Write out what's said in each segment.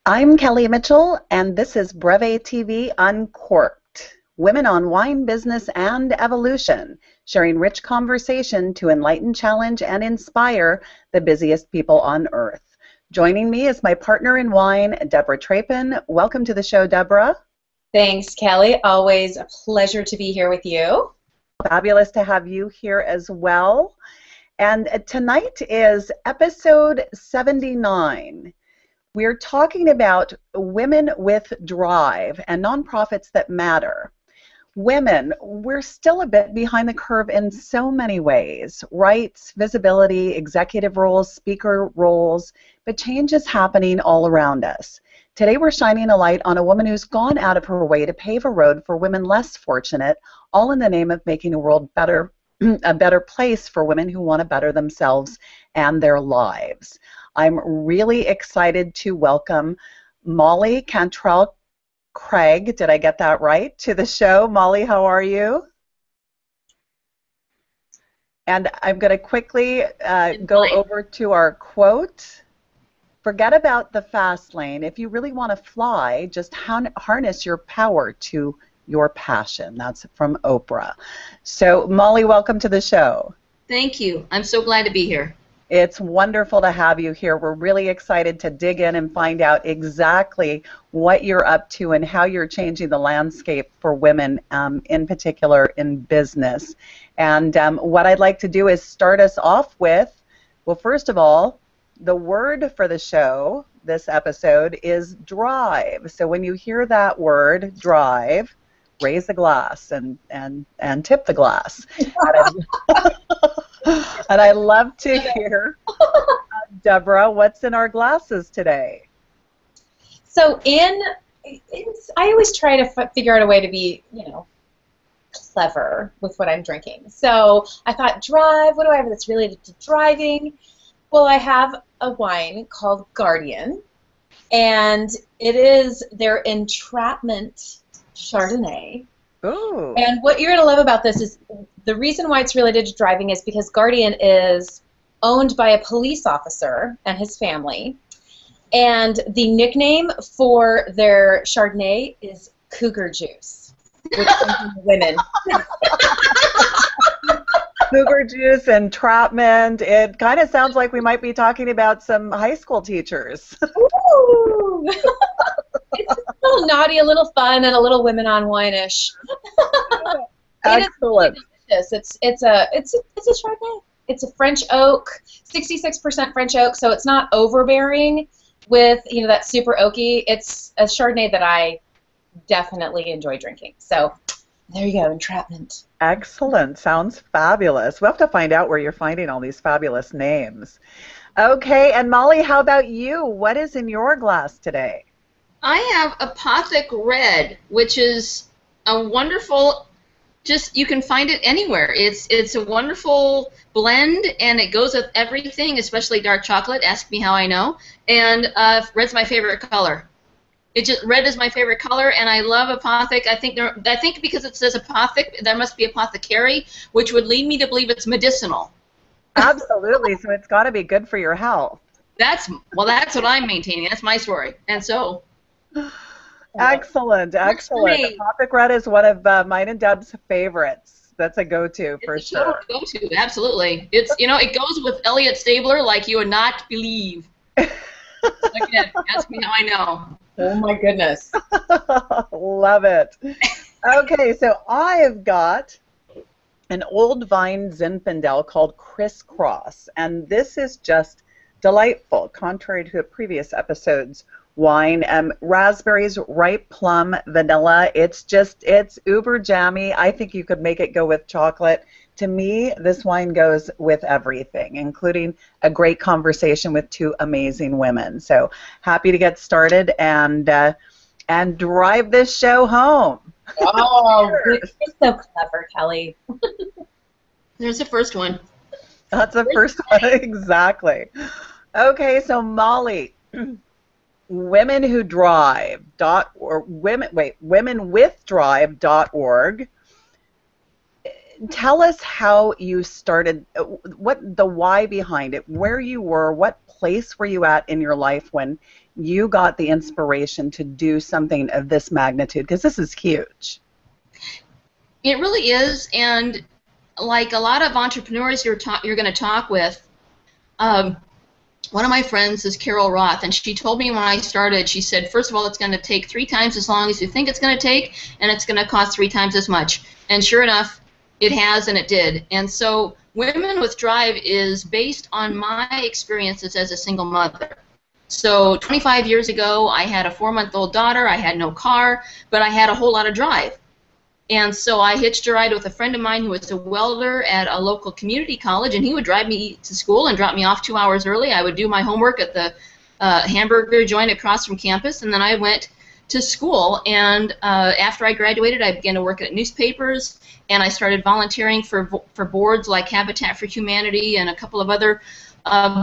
I'm Kelly Mitchell, and this is BreveTV Uncorked, Women on Wine Business and Evolution, sharing rich conversation to enlighten, challenge, and inspire the busiest people on earth. Joining me is my partner in wine, Debra Trappen. Welcome to the show, Debra. Thanks, Kelly. Always a pleasure to be here with you. Fabulous to have you here as well. And tonight is episode 79. We're talking about women with drive and nonprofits that matter. Women, we're still a bit behind the curve in so many ways. Rights, visibility, executive roles, speaker roles, but change is happening all around us. Today we're shining a light on a woman who's gone out of her way to pave a road for women less fortunate, all in the name of making the world better, a better place for women who want to better themselves and their lives. I'm really excited to welcome Molly Cantrell-Kraig, did I get that right, to the show. Molly, how are you? And I'm going to quickly go over to our quote. Forget about the fast lane. If you really want to fly, just harness your power to your passion. That's from Oprah. So, Molly, welcome to the show. Thank you. I'm so glad to be here. It's wonderful to have you here. We're really excited to dig in and find out exactly what you're up to and how you're changing the landscape for women, in particular in business. And what I'd like to do is start us off with, well, first of all, the word for the show, this episode, is drive. So when you hear that word, drive, raise the glass and tip the glass. And I love to hear, Debra, what's in our glasses today? So I always try to figure out a way to be, clever with what I'm drinking. So I thought, drive, what do I have that's related to driving? Well, I have a wine called Guardian, and it is their Entrapment Chardonnay. Ooh. And what you're going to love about this is the reason why it's related to driving is because Guardian is owned by a police officer and his family, and the nickname for their Chardonnay is Cougar Juice, which comes from the women. Cougar Juice, Entrapment. It kind of sounds like we might be talking about some high school teachers. Ooh. It's a little naughty, a little fun, and a little women on wine-ish. Excellent. It's a Chardonnay. It's a French oak, 66% French oak, so it's not overbearing with that super oaky. It's a Chardonnay that I definitely enjoy drinking. So there you go, Entrapment. Excellent. Sounds fabulous. We'll have to find out where you're finding all these fabulous names. Okay, and Molly, how about you? What is in your glass today? I have Apothic Red, which is a wonderful, you can find it anywhere. It's a wonderful blend, and it goes with everything, especially dark chocolate. Ask me how I know. And red's my favorite color. Red is my favorite color, and I love Apothic. I think because it says Apothic, there must be apothecary, which would lead me to believe it's medicinal. Absolutely. So it's got to be good for your health. That's what I'm maintaining. That's my story. And so. Excellent, excellent. Apothic Red is one of mine and Deb's favorites. That's a go-to for sure. It's a go-to, absolutely. It's it goes with Elliot Stabler like you would not believe. Again, ask me how I know. Oh my goodness. Love it. Okay, so I have got an old vine Zinfandel called Criss, and this is just delightful, contrary to the previous episode's wine. Raspberries, ripe plum, vanilla. It's uber jammy. I think you could make it go with chocolate. To me, this wine goes with everything, including a great conversation with two amazing women. So happy to get started and drive this show home. Oh, you're so clever, Kelly. There's the first one. That's the first one, exactly. Okay, so Molly, womenwithdrive.org. tell us how you started, what the why behind it, where you were, what place were you at in your life when you got the inspiration to do something of this magnitude, because this is huge. It really is, and like a lot of entrepreneurs you're going to talk with, one of my friends is Carol Roth, and she told me when I started, she said, first of all, it's going to take 3 times as long as you think it's going to take, and it's going to cost 3 times as much. And sure enough, it has, and it did. And so Women with Drive is based on my experiences as a single mother. So 25 years ago, I had a 4-month-old daughter, I had no car, but I had a whole lot of drive. And so I hitched a ride with a friend of mine who was a welder at a local community college, and he would drive me to school and drop me off 2 hours early. I would do my homework at the hamburger joint across from campus, and then I went to school. And after I graduated, I began to work at newspapers, and I started volunteering for boards like Habitat for Humanity and a couple of other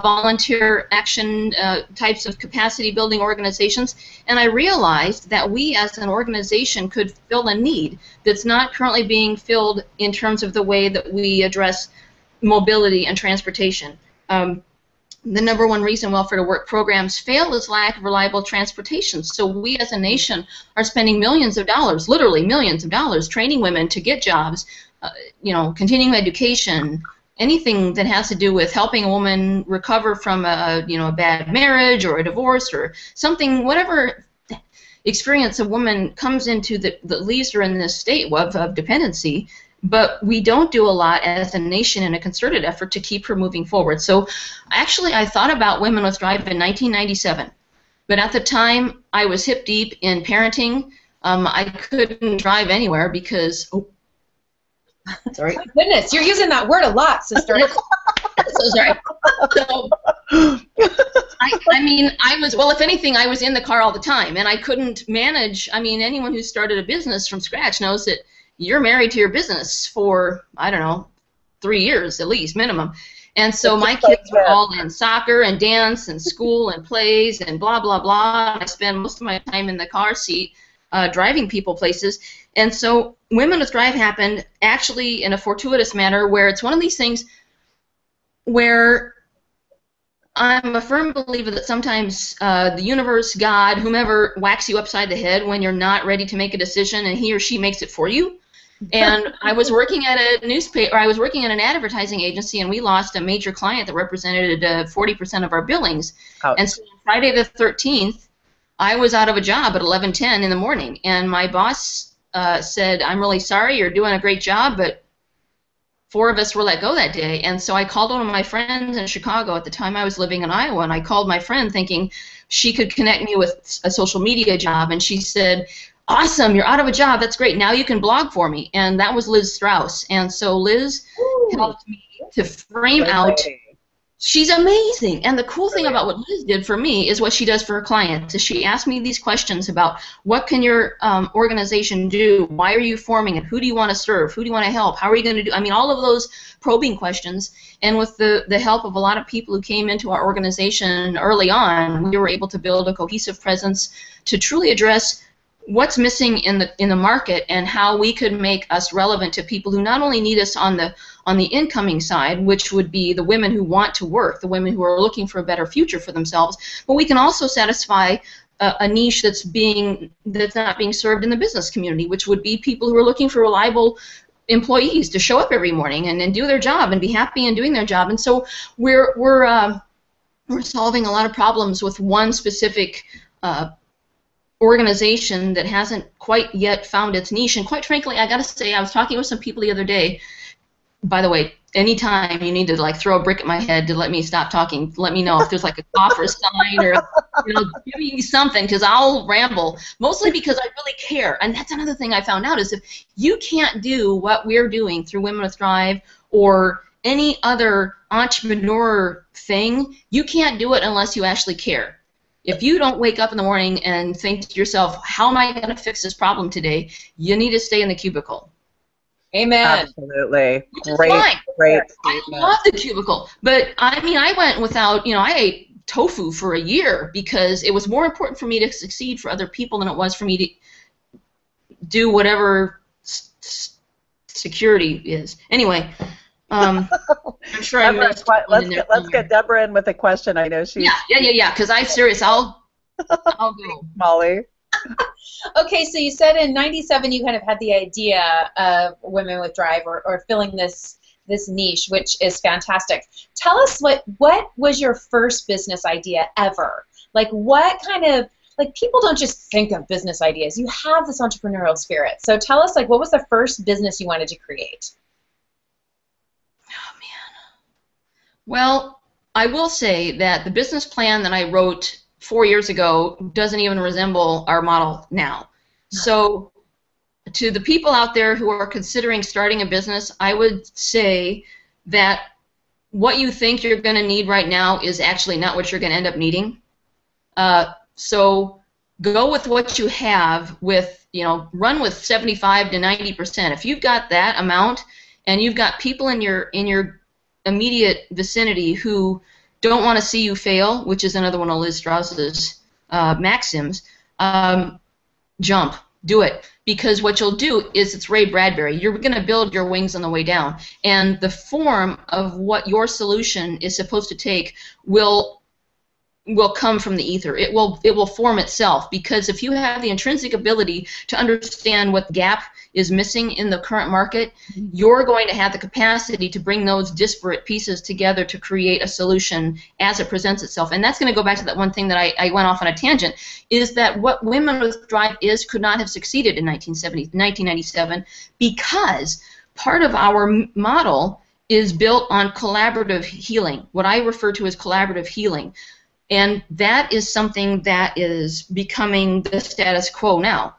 volunteer action types of capacity building organizations, and I realized that we as an organization could fill a need that's not currently being filled in terms of the way that we address mobility and transportation. The number one reason welfare to work programs fail is lack of reliable transportation. So we as a nation are spending millions of dollars, literally millions of dollars, training women to get jobs, continuing education, anything that has to do with helping a woman recover from a bad marriage or a divorce or something, whatever experience a woman comes into that leaves her in this state of dependency. But we don't do a lot as a nation in a concerted effort to keep her moving forward. So actually I thought about Women with Drive in 1997. But at the time I was hip deep in parenting. I couldn't drive anywhere because... Sorry. My goodness, you're using that word a lot, sister. So sorry. So, if anything, I was in the car all the time, and I couldn't manage. I mean, anyone who started a business from scratch knows that you're married to your business for, I don't know, 3 years at least, minimum. And so my kids were all in soccer and dance and school and plays and blah, blah, blah. I spend most of my time in the car seat driving people places. And so Women with Drive happened actually in a fortuitous manner where it's one of these things where I'm a firm believer that sometimes the universe, God, whomever whacks you upside the head when you're not ready to make a decision, and he or she makes it for you. And I was working at a newspaper, I was working at an advertising agency, and we lost a major client that represented 40% of our billings. Ouch. And so on Friday the 13th, I was out of a job at 11:10 in the morning, and my boss said, I'm really sorry, you're doing a great job, but 4 of us were let go that day. And so I called one of my friends in Chicago. At the time I was living in Iowa, and I called my friend thinking she could connect me with a social media job, and she said, awesome, you're out of a job, that's great, now you can blog for me. And that was Liz Strauss. And so Liz helped me to frame out. She's amazing. And the cool thing about what Liz did for me is what she does for her clients. Is she asked me these questions about what can your organization do? Why are you forming it? Who do you want to serve? Who do you want to help? How are you going to do? I mean, all of those probing questions. And with the help of a lot of people who came into our organization early on, we were able to build a cohesive presence to truly address what's missing in the market and how we could make us relevant to people who not only need us on the incoming side, which would be the women who want to work, the women who are looking for a better future for themselves, but we can also satisfy a niche that's not being served in the business community, which would be people who are looking for reliable employees to show up every morning and do their job and be happy in doing their job. And so we're solving a lot of problems with one specific organization that hasn't quite yet found its niche. And quite frankly, I got to say, I was talking with some people the other day. By the way, anytime you need to like throw a brick at my head to let me stop talking, let me know if there's like a cough or a sign or give me something, because I'll ramble, mostly because I really care. And that's another thing I found out is if you can't do what we're doing through Women with Drive or any other entrepreneur thing, you can't do it unless you actually care. If you don't wake up in the morning and think to yourself, how am I going to fix this problem today, you need to stay in the cubicle. Amen. Absolutely. Great statement. I statement. love the cubicle. But, I mean, I went without, I ate tofu for a year because it was more important for me to succeed for other people than it was for me to do whatever security is. Anyway, I'm sure I Debra, missed one in there let's somewhere. get Debra in with a question. I know she's Yeah. Because I'm serious. I'll go. Molly. Okay, so you said in '97 you kind of had the idea of Women with Drive or filling this niche, which is fantastic. Tell us what was your first business idea ever? Like what kind of, like people don't just think of business ideas. You have this entrepreneurial spirit. So tell us, like, what was the first business you wanted to create? Oh, man. Well, I will say that the business plan that I wrote 4 years ago doesn't even resemble our model now. So to the people out there who are considering starting a business, I would say that what you think you're going to need right now is actually not what you're going to end up needing. So go with what you have with, run with 75 to 90%. If you've got that amount and you've got people in your immediate vicinity who don't want to see you fail, which is another one of Liz Strauss's maxims, jump, do it. Because what you'll do is, it's Ray Bradbury, you're going to build your wings on the way down. And the form of what your solution is supposed to take will come from the ether. It will form itself, because if you have the intrinsic ability to understand what gap is missing in the current market, you're going to have the capacity to bring those disparate pieces together to create a solution as it presents itself. And that's going to go back to that one thing that I went off on a tangent, is that what Women with Drive could not have succeeded in 1997, because part of our model is built on collaborative healing, what I refer to as collaborative healing. And that is something that is becoming the status quo now,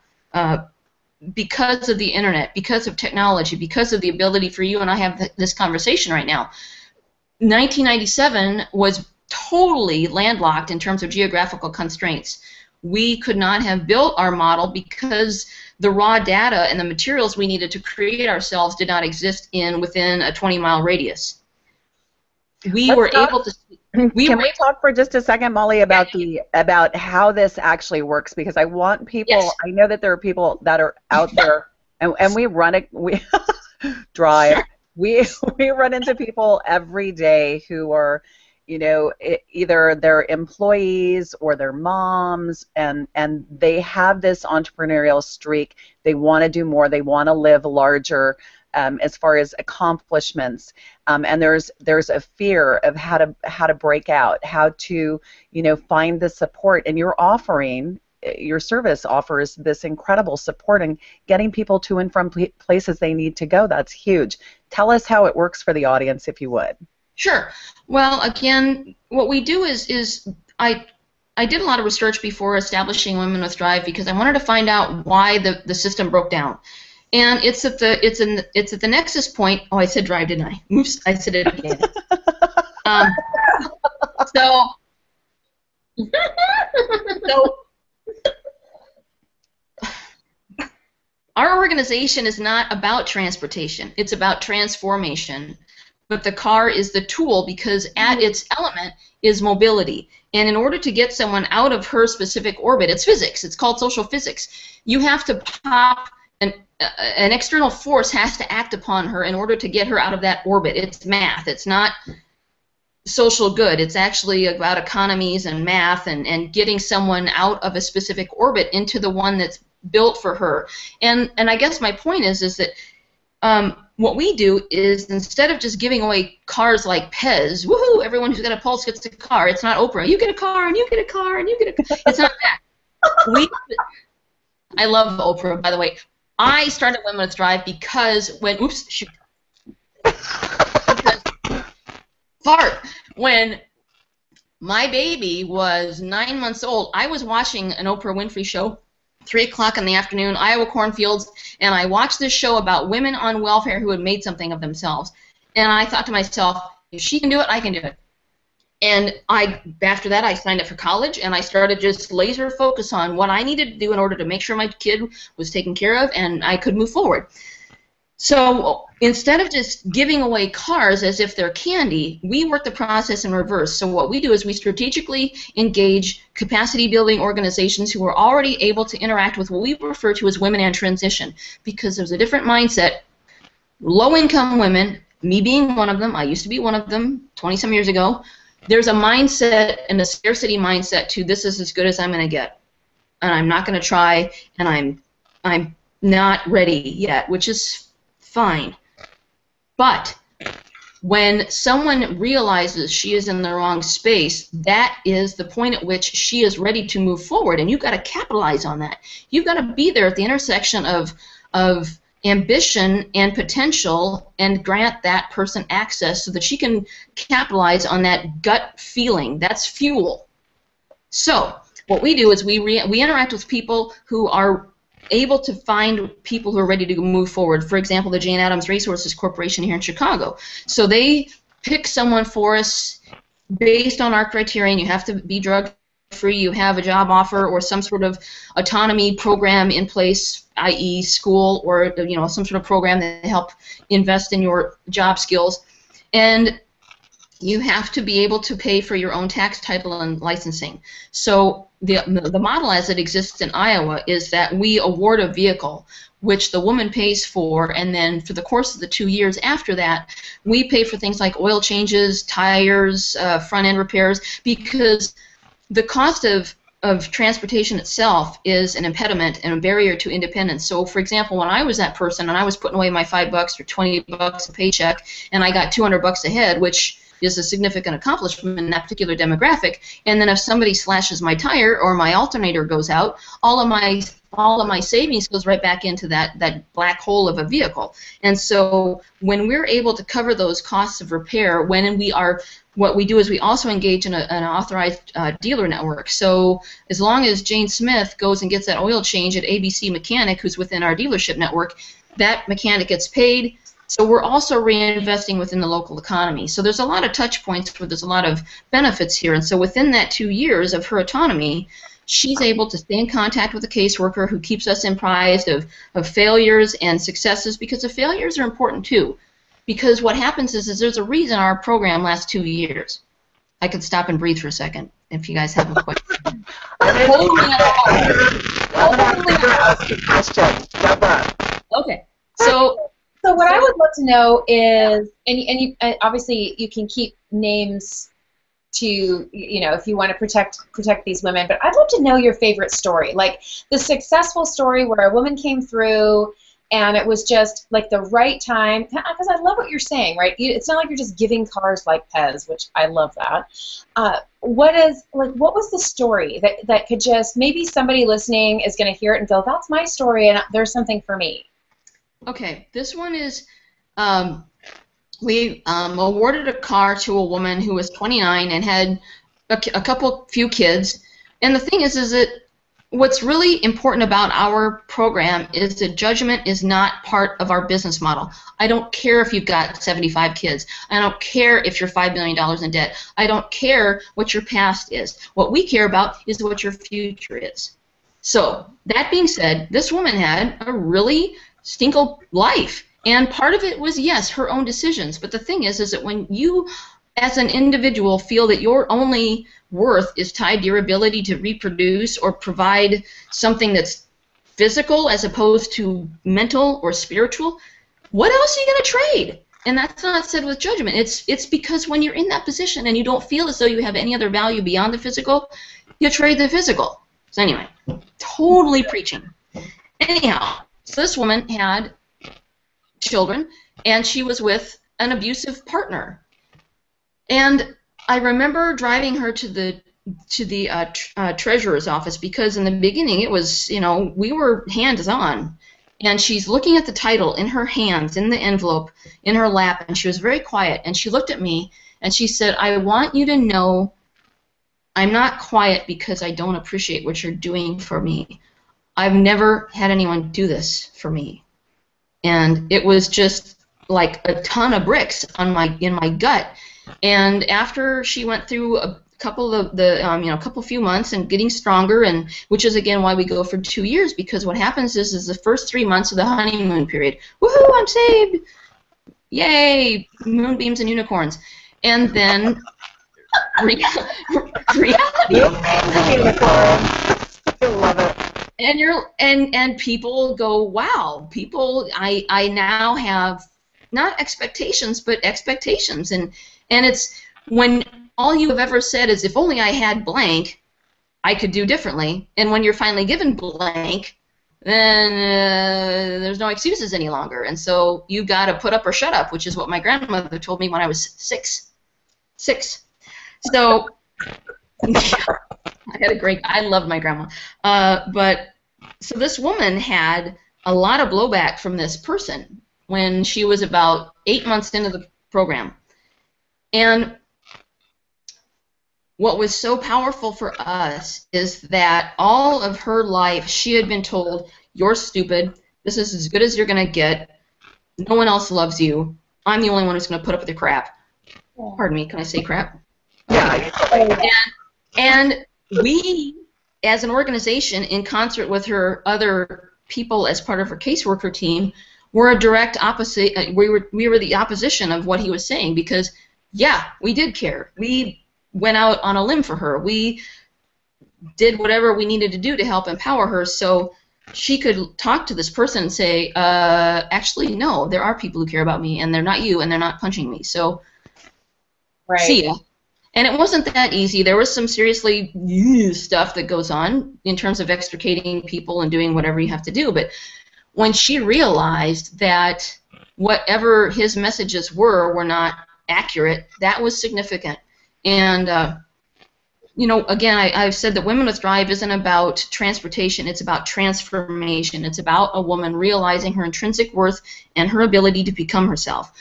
because of the internet, because of technology, because of the ability for you and I have this conversation right now. 1997 was totally landlocked in terms of geographical constraints. We could not have built our model because the raw data and the materials we needed to create ourselves did not exist within a 20-mile radius. We were able to. Can we talk for just a second, Molly, about about how this actually works? Because I want people. Yes. I know that there are people that are out there, and we run it. We drive. We run into people every day who are, either their employees or their moms, and they have this entrepreneurial streak. They want to do more. They want to live larger. As far as accomplishments, and there's a fear of how to break out, how to find the support, and your service offers this incredible support in getting people to and from places they need to go. That's huge. Tell us how it works for the audience, if you would. Sure. Well, again, what we do is I did a lot of research before establishing Women with Drive, because I wanted to find out why the system broke down. And it's at the nexus point. Oh, I said drive, didn't I? Oops, I said it again. So our organization is not about transportation. It's about transformation. But the car is the tool, because at its element is mobility. And in order to get someone out of her specific orbit, it's physics. It's called social physics. You have to pop an external force has to act upon her in order to get her out of that orbit. It's math. It's not social good. It's actually about economies and math and getting someone out of a specific orbit into the one that's built for her. And I guess my point is that what we do is, instead of just giving away cars like Pez, woohoo, everyone who's got a pulse gets a car. It's not Oprah. You get a car and you get a car and you get a car. It's not that. I love Oprah, by the way. I started Women with Drive because when when my baby was 9 months old, I was watching an Oprah Winfrey show, 3 o'clock in the afternoon, Iowa cornfields, and I watched this show about women on welfare who had made something of themselves. And I thought to myself, if she can do it, I can do it. And after that, I signed up for college, and I started just laser focus on what I needed to do in order to make sure my kid was taken care of and I could move forward. So instead of just giving away cars as if they're candy, we work the process in reverse. So what we do is we strategically engage capacity-building organizations who are already able to interact with what we refer to as women in transition, because there's a different mindset low-income women, me being one of them, I used to be one of them 20-some years ago, there's a mindset and a scarcity mindset to this is as good as I'm going to get, and I'm not going to try, and I'm not ready yet, which is fine. But when someone realizes she is in the wrong space, that is the point at which she is ready to move forward, and you've got to capitalize on that. You've got to be there at the intersection of ambition and potential and grant that person access so that she can capitalize on that gut feeling. That's fuel. So what we do is we interact with people who are able to find people who are ready to move forward. For example, the Jane Addams Resources Corporation here in Chicago. So they pick someone for us based on our criterion. You have to be drug-free, you have a job offer or some sort of autonomy program in place, i.e. school or some sort of program that help invest in your job skills. And you have to be able to pay for your own tax, title, and licensing. So the model as it exists in Iowa is that we award a vehicle which the woman pays for, and then for the course of the 2 years after that, we pay for things like oil changes, tires, front-end repairs, because the cost of transportation itself is an impediment and a barrier to independence. So, for example, when I was that person and I was putting away my $5 or $20 a paycheck, and I got $200 a head, which is a significant accomplishment in that particular demographic. And then if somebody slashes my tire or my alternator goes out, all of my savings goes right back into that black hole of a vehicle. And so when we're able to cover those costs of repair, what we do is we also engage in an authorized dealer network. So as long as Jane Smith goes and gets that oil change at ABC Mechanic, who's within our dealership network, that mechanic gets paid. So we're also reinvesting within the local economy. So there's a lot of touch points where there's a lot of benefits here. And so within that 2 years of her autonomy, she's able to stay in contact with a caseworker who keeps us apprised of failures and successes, because the failures are important too. Because what happens is there's a reason our program lasts 2 years. I could stop and breathe for a second if you guys have a question. I'm going to ask a question. Debra. Okay. So what I would love to know is, and you obviously you can keep names to, if you want to protect these women, but I'd love to know your favorite story, like the successful story where a woman came through and it was just like the right time, because I love what you're saying, right? It's not like you're just giving cars like Pez, which I love that. What was the story that could just, maybe somebody listening is going to hear it and go, that's my story and there's something for me. Okay, this one is, we awarded a car to a woman who was 29 and had a few kids. And the thing is that what's really important about our program is that judgment is not part of our business model. I don't care if you've got 75 kids. I don't care if you're $5 million in debt. I don't care what your past is. What we care about is what your future is. So, that being said, this woman had a really stinko life, and part of it was, yes, her own decisions, but the thing is that when you as an individual feel that your only worth is tied to your ability to reproduce or provide something that's physical as opposed to mental or spiritual, what else are you going to trade? And that's not said with judgment. It's because when you're in that position and you don't feel as though you have any other value beyond the physical, you trade the physical. So anyway, totally preaching. Anyhow, so this woman had children, and she was with an abusive partner. And I remember driving her to the treasurer's office, because in the beginning it was, we were hands-on. And she's looking at the title in her hands, in the envelope, in her lap, and she was very quiet. And she looked at me, and she said, I want you to know I'm not quiet because I don't appreciate what you're doing for me. I've never had anyone do this for me. And it was just like a ton of bricks in my gut. And after she went through a couple few months and getting stronger, and which is again why we go for 2 years, because what happens is the first 3 months of the honeymoon period, woohoo, I'm saved, yay, moonbeams and unicorns, and then reality. I love it. And people go, wow, I now have not expectations, but expectations. And it's when all you have ever said is, if only I had blank, I could do differently. And when you're finally given blank, then there's no excuses any longer. And so you got to put up or shut up, which is what my grandmother told me when I was six. So I loved my grandma. But so this woman had a lot of blowback from this person when she was about 8 months into the program. And what was so powerful for us is that all of her life she had been told, you're stupid, this is as good as you're going to get, no one else loves you, I'm the only one who's going to put up with your crap. Pardon me, can I say crap? Yeah. And we, as an organization, in concert with her other people as part of her caseworker team, were a direct opposite. We were the opposition of what he was saying, because, yeah, we did care. We went out on a limb for her. We did whatever we needed to do to help empower her so she could talk to this person and say, actually, no, there are people who care about me, and they're not you, and they're not punching me. So, right. See ya. And it wasn't that easy. There was some seriously stuff that goes on in terms of extricating people and doing whatever you have to do. But when she realized that whatever his messages were not accurate, that was significant. And, you know, again, I've said that Women with Drive isn't about transportation. It's about transformation. It's about a woman realizing her intrinsic worth and her ability to become herself.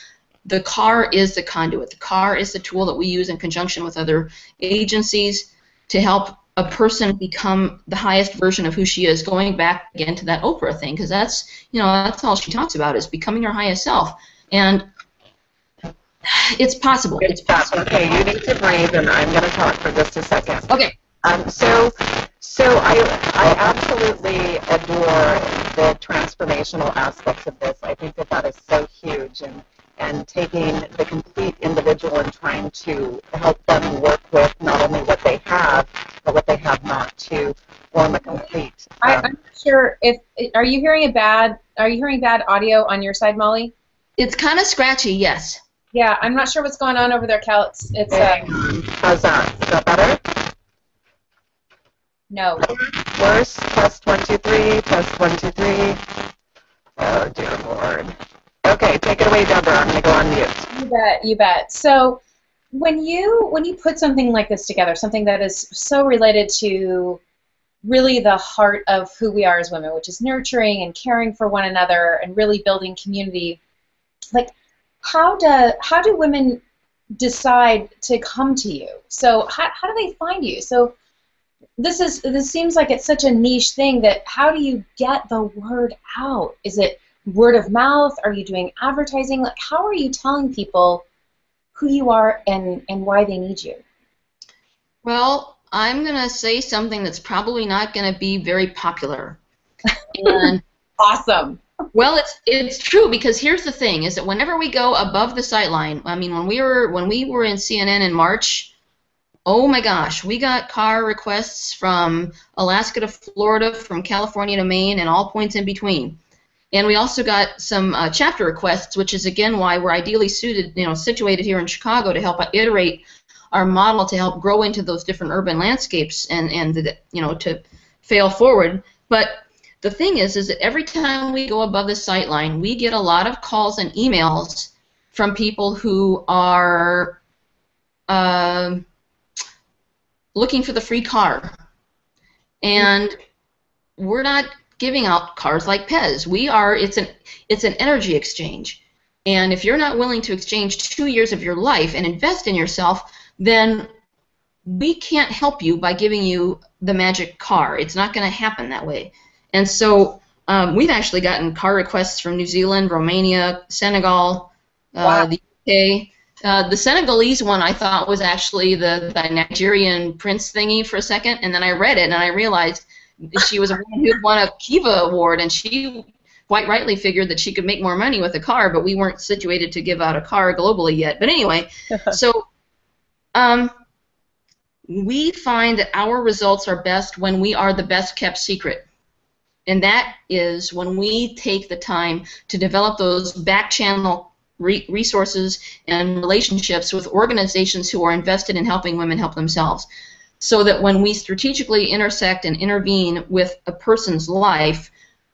The car is the conduit. The car is the tool that we use in conjunction with other agencies to help a person become the highest version of who she is, going back again to that Oprah thing, because that's, you know, that's all she talks about, is becoming your highest self. And it's possible. It's possible. Okay, you need to breathe, and I'm going to talk for just a second. Okay. So I absolutely adore the transformational aspects of this. I think that is so huge, and taking the complete individual and trying to help them work with not only what they have, but what they have not, to form a complete. I'm not sure if are you hearing bad audio on your side, Molly? It's kind of scratchy, yes. Yeah, I'm not sure what's going on over there, Cal. How's that? Is that better? No. Worse? Test 1 2 3. Test 1 2 3. Oh dear Lord. Okay, take it away, Debra. I'm going to go on mute. You bet. So when you put something like this together, something that is so related to really the heart of who we are as women, which is nurturing and caring for one another and really building community, like how do women decide to come to you? So how do they find you? So this seems like it's such a niche thing, that how do you get the word out? Is it word of mouth? Are you doing advertising? Like, how are you telling people who you are and why they need you? Well, I'm going to say something that's probably not going to be very popular. And awesome. Well, it's true, because here's the thing: is that whenever we go above the sight line, I mean, when we were in CNN in March, oh my gosh, we got car requests from Alaska to Florida, from California to Maine, and all points in between. And we also got some chapter requests, which is again why we're ideally situated here in Chicago to help iterate our model to help grow into those different urban landscapes and to fail forward. But the thing is that every time we go above the sight line, we get a lot of calls and emails from people who are looking for the free car. And we're not giving out cars like Pez. It's an energy exchange. And if you're not willing to exchange 2 years of your life and invest in yourself, then we can't help you by giving you the magic car. It's not going to happen that way. And so we've actually gotten car requests from New Zealand, Romania, Senegal, wow. the UK. The Senegalese one I thought was actually the Nigerian prince thingy for a second, and then I read it and I realized she was a woman who won a Kiva award, and she quite rightly figured that she could make more money with a car, but we weren't situated to give out a car globally yet. But anyway, so we find that our results are best when we are the best kept secret. And that is when we take the time to develop those back channel resources and relationships with organizations who are invested in helping women help themselves, so that when we strategically intersect and intervene with a person's life,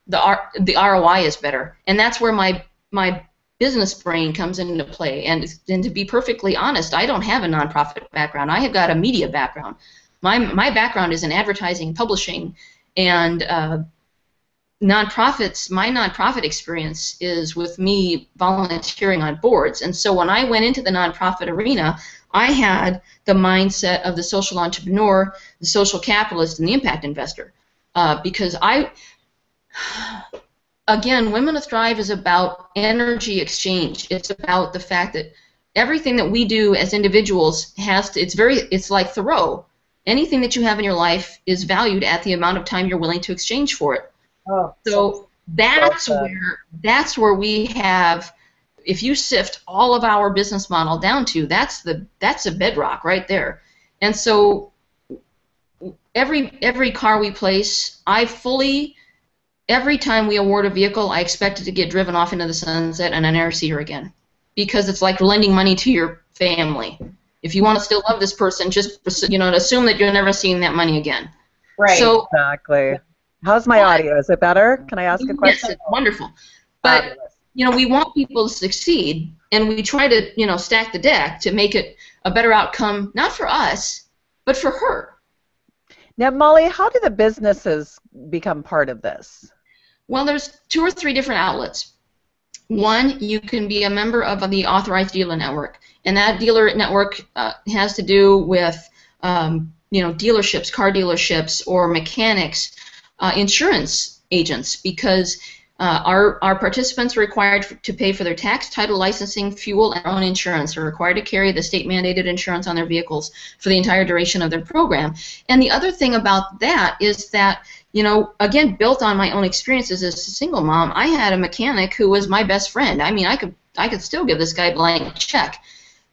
the ROI is better. And that's where my business brain comes into play. And to be perfectly honest, I don't have a nonprofit background. I have got a media background. My background is in advertising, publishing, and nonprofits. My nonprofit experience is with me volunteering on boards. And so when I went into the nonprofit arena, I had the mindset of the social entrepreneur, the social capitalist, and the impact investor. Because again, Women with Drive is about energy exchange. It's about the fact that everything that we do as individuals it's like Thoreau. Anything that you have in your life is valued at the amount of time you're willing to exchange for it. Oh, so that's where we have, if you sift all of our business model down to, that's a bedrock right there. And so every car we place, every time we award a vehicle, I expect it to get driven off into the sunset and I never see her again, because it's like lending money to your family. If you want to still love this person, just assume that you're never seeing that money again. Right. So, exactly. How's my audio? Is it better? Can I ask a question? Yes, it's wonderful. But we want people to succeed, and we try to stack the deck to make it a better outcome, not for us, but for her. Now, Molly, how do the businesses become part of this? Well, there's 2 or 3 different outlets. One, you can be a member of the Authorized Dealer Network, and that dealer network has to do with dealerships, car dealerships, or mechanics, insurance agents, because our participants are required to pay for their tax, title, licensing, fuel, and own insurance. They're required to carry the state-mandated insurance on their vehicles for the entire duration of their program. And the other thing about that is that, again, built on my own experiences as a single mom, I had a mechanic who was my best friend. I mean, I could still give this guy a blank check.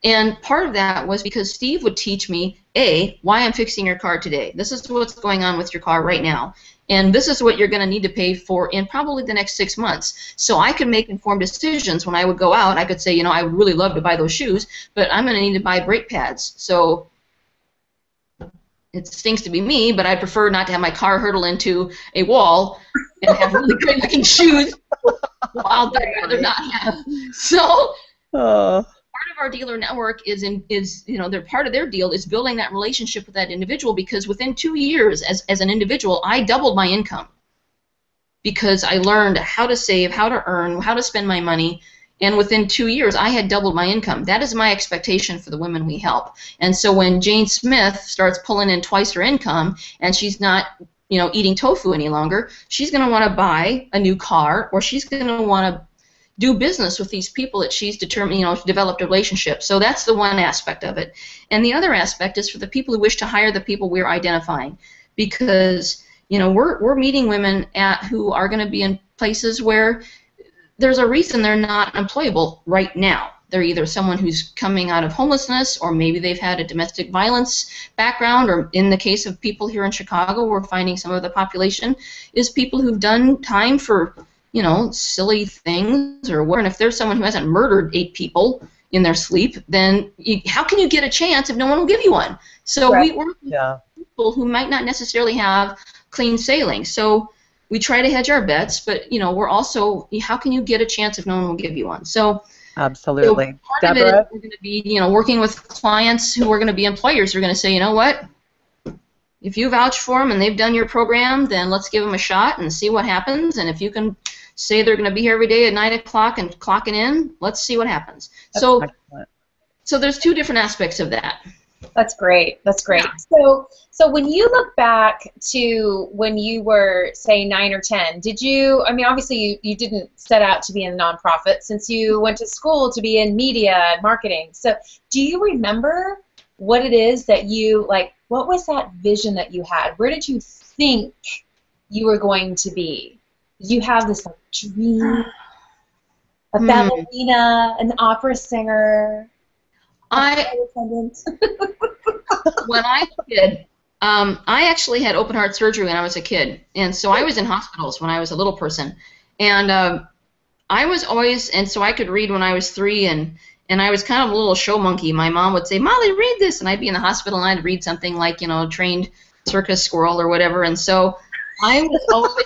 And part of that was because Steve would teach me, why I'm fixing your car today. This is what's going on with your car right now. And this is what you're going to need to pay for in probably the next 6 months. So I could make informed decisions when I would go out. I could say, I would really love to buy those shoes, but I'm going to need to buy brake pads. So it stinks to be me, but I'd prefer not to have my car hurtle into a wall and have really great looking shoes. I'd rather not have. So part of our dealer network is they're part of their deal is building that relationship with that individual, because within 2 years as an individual, I doubled my income because I learned how to save, how to earn, how to spend my money, and within 2 years I had doubled my income. That is my expectation for the women we help. And so when Jane Smith starts pulling in twice her income and she's not eating tofu any longer, she's going to want to buy a new car, or she's going to want to do business with these people that she's determined, developed a relationship. So that's the one aspect of it. And the other aspect is for the people who wish to hire the people we're identifying, because we're meeting women who are going to be in places where there's a reason they're not employable right now. They're either someone who's coming out of homelessness, or maybe they've had a domestic violence background, or in the case of people here in Chicago, we're finding some of the population is people who've done time for silly things or what. And if there's someone who hasn't murdered 8 people in their sleep, then how can you get a chance if no one will give you one? So we work with people who might not necessarily have clean sailing. So we try to hedge our bets, but we're also, how can you get a chance if no one will give you one? So absolutely. So part of it is we're going to be working with clients who are going to be employers who are going to say, you know what? If you vouch for them and they've done your program, then let's give them a shot and see what happens. And if you can say they're going to be here every day at 9 o'clock and clocking in, let's see what happens. So there's 2 different aspects of that. That's great. That's great. Yeah. So when you look back to when you were, say, 9 or 10, did you, obviously you didn't set out to be in a nonprofit since you went to school to be in media and marketing. So do you remember what it is that you, what was that vision that you had? Where did you think you were going to be? Did you have this dream? A ballerina, an opera singer? When I was a kid, I actually had open heart surgery when I was a kid, and so I was in hospitals when I was a little person, and I was always, and so I could read when I was 3, and I was kind of a little show monkey. My mom would say, Molly, read this, and I'd be in the hospital and I'd read something like, you know, trained circus squirrel or whatever, and so I was always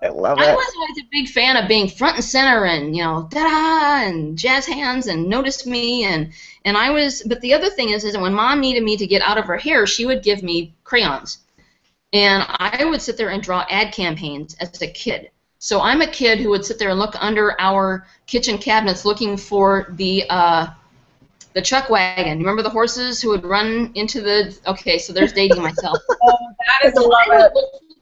I love it. I was always a big fan of being front and center and, you know, da-da, and jazz hands and notice me, and I was, but the other thing is that when Mom needed me to get out of her hair, she would give me crayons. And I would sit there and draw ad campaigns as a kid. So I'm a kid who would sit there and look under our kitchen cabinets looking for the chuck wagon. Remember the horses who would run into the, okay, so there's dating myself. Oh, that is a lot of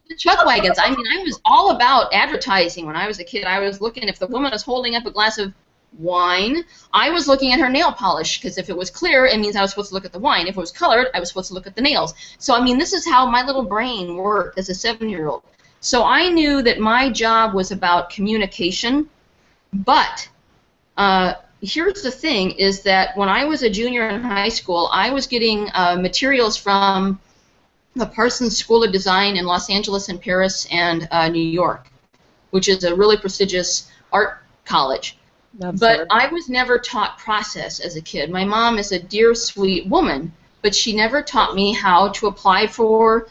The chuck wagons. I mean, I was all about advertising when I was a kid. I was looking, if the woman was holding up a glass of wine, I was looking at her nail polish, because if it was clear, it means I was supposed to look at the wine. If it was colored, I was supposed to look at the nails. So, I mean, this is how my little brain worked as a 7-year-old. So I knew that my job was about communication, but here's the thing, is that when I was a junior in high school, I was getting materials from the Parsons School of Design in Los Angeles and Paris and New York, which is a really prestigious art college. But I was never taught process as a kid. My mom is a dear, sweet woman, but she never taught me how to apply for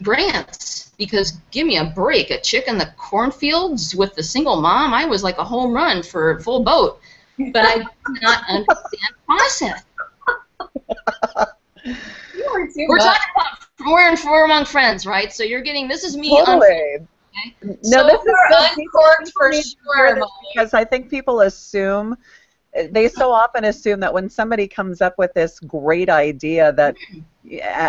grants, because give me a break. A chick in the cornfields with the single mom, I was like a home run for a full boat. But I did not understand process. We're talking about we're among friends, right? So you're getting, this is me. Totally. Okay? No, so this is good. uncorked for sure, because I think people assume, they so often assume that when somebody comes up with this great idea that,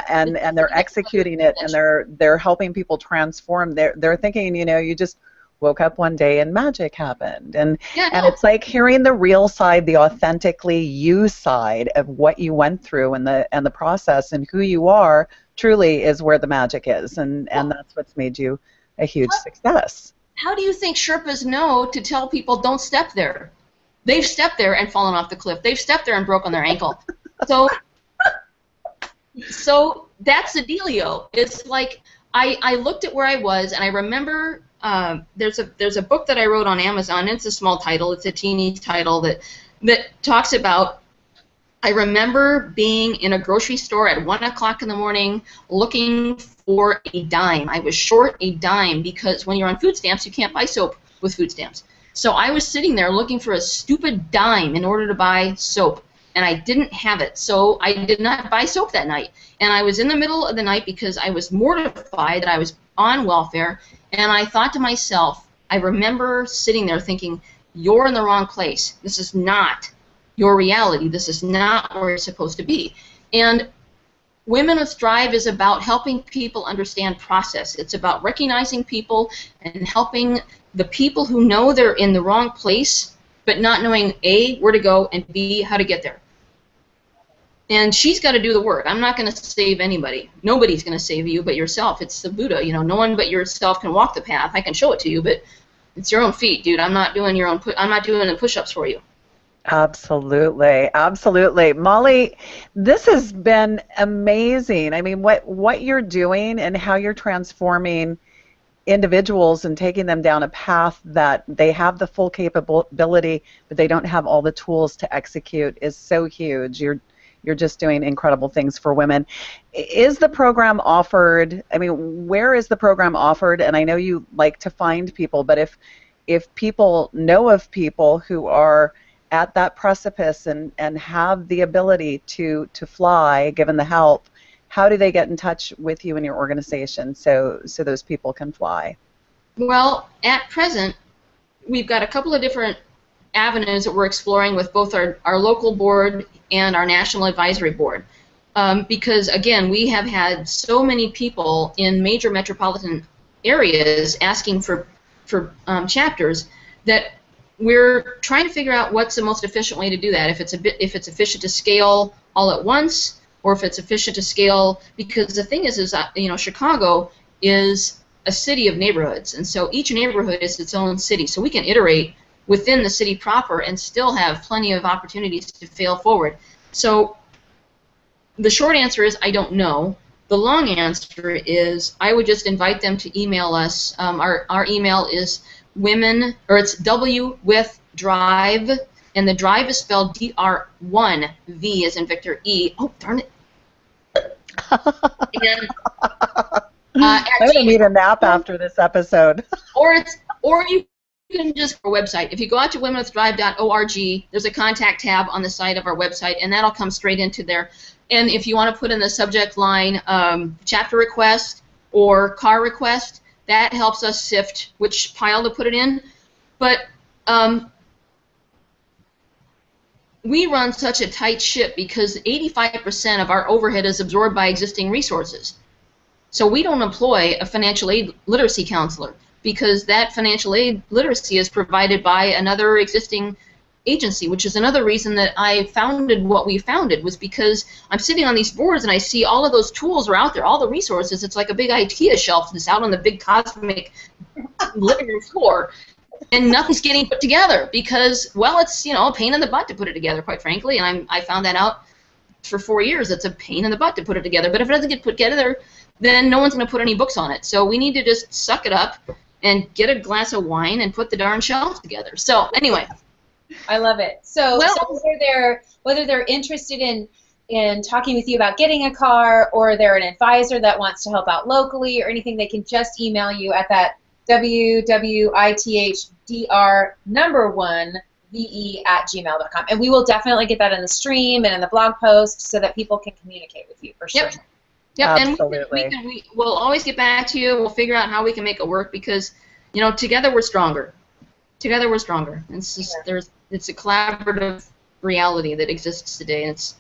and they're executing it and they're helping people transform, they're thinking, you know, you just woke up one day and magic happened, and it's like hearing the real side, the authentically you side of what you went through and the process and who you are truly is where the magic is, and that's what's made you a huge success. How do you think Sherpas know to tell people don't step there? They've stepped there and fallen off the cliff. They've stepped there and broken their ankle. So that's the dealio. It's like I looked at where I was, and I remember there's a book that I wrote on Amazon. It's a small title. It's a teeny title that talks about, I remember being in a grocery store at 1 o'clock in the morning looking for a dime. I was short a dime because when you're on food stamps, you can't buy soap with food stamps. So I was sitting there looking for a stupid dime in order to buy soap, and I didn't have it. So I did not buy soap that night. And I was in the middle of the night because I was mortified that I was on welfare, and I thought to myself, I remember sitting there thinking, you're in the wrong place. This is not your reality. This is not where you're supposed to be. And Women with Drive is about helping people understand process. It's about recognizing people and helping the people who know they're in the wrong place, but not knowing A, where to go, and B, how to get there. And she's got to do the work. I'm not going to save anybody. Nobody's going to save you but yourself. It's the Buddha. You know, no one but yourself can walk the path. I can show it to you, but it's your own feet, dude. I'm not doing I'm not doing the push-ups for you. Absolutely, absolutely. Molly, this has been amazing. I mean, what you're doing and how you're transforming individuals and taking them down a path that they have the full capability, but they don't have all the tools to execute is so huge. You're just doing incredible things for women. Is the program offered? I mean, where is the program offered? And I know you like to find people, but if people know of people who are at that precipice and have the ability to fly, given the help, how do they get in touch with you and your organization so those people can fly? Well, at present, we've got a couple of different avenues that we're exploring with both our local board and our national advisory board. Because, again, we have had so many people in major metropolitan areas asking for chapters that we're trying to figure out what's the most efficient way to do that. If it's efficient to scale all at once, or if it's efficient to scale, because the thing is you know, Chicago is a city of neighborhoods, and so each neighborhood is its own city. So we can iterate within the city proper and still have plenty of opportunities to fail forward. So the short answer is I don't know. the long answer is I would just invite them to email us. Our email is women, or it's W with drive, and the drive is spelled DR1, V as in Victor, E. Oh, darn it. And, I'm going to need a nap after this episode. or you can just go to our website. If you go out to womenwithdrive.org, there's a contact tab on the side of our website, and that'll come straight into there. And if you want to put in the subject line chapter request or car request, that helps us sift which pile to put it in. But we run such a tight ship because 85% of our overhead is absorbed by existing resources. So we don't employ a financial aid literacy counselor because that financial aid literacy is provided by another existing agency, which is another reason that I founded what we founded, was because I'm sitting on these boards and I see all of those tools are out there, all the resources. It's like a big IKEA shelf that's out on the big cosmic living room floor, and nothing's getting put together because, well, it's, you know, a pain in the butt to put it together, quite frankly, and I found that out for 4 years. It's a pain in the butt to put it together, but if it doesn't get put together, then no one's going to put any books on it. So we need to just suck it up and get a glass of wine and put the darn shelves together. So anyway. I love it. So, well, so whether they're interested in talking with you about getting a car, or they're an advisor that wants to help out locally or anything, they can just email you at that wwithdr1ve@gmail.com. And we will definitely get that in the stream and in the blog post so that people can communicate with you for sure. Yep. Yep. Absolutely. And we'll always get back to you. We'll figure out how we can make it work because, you know, together we're stronger. Together we're stronger. It's just it's a collaborative reality that exists today, and it's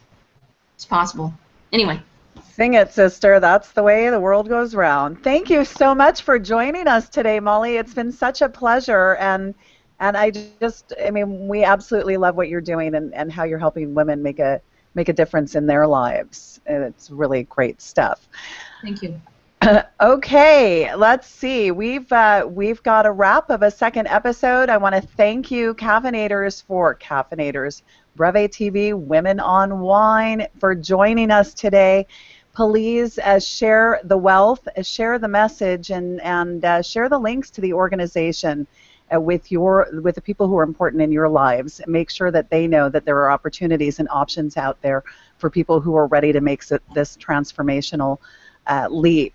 possible. Anyway. Sing it, sister. That's the way the world goes round. Thank you so much for joining us today, Molly. It's been such a pleasure, and I mean, we absolutely love what you're doing and how you're helping women make a difference in their lives. And it's really great stuff. Thank you. Okay, let's see. We've got a wrap of a second episode. I want to thank you, Caffeinators, BreveTV, Women on Wine, for joining us today. Please share the wealth, share the message, and share the links to the organization with the people who are important in your lives. Make sure that they know that there are opportunities and options out there for people who are ready to make this transformational leap.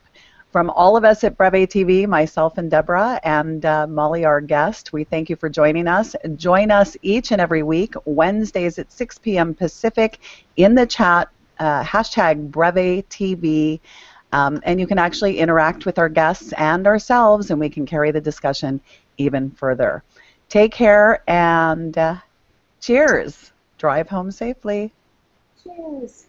From all of us at BreveTV, myself and Debra, and Molly, our guest, we thank you for joining us. Join us each and every week, Wednesdays at 6 p.m. Pacific, in the chat, hashtag BreveTV, and you can actually interact with our guests and ourselves, and we can carry the discussion even further. Take care, and cheers. Drive home safely. Cheers.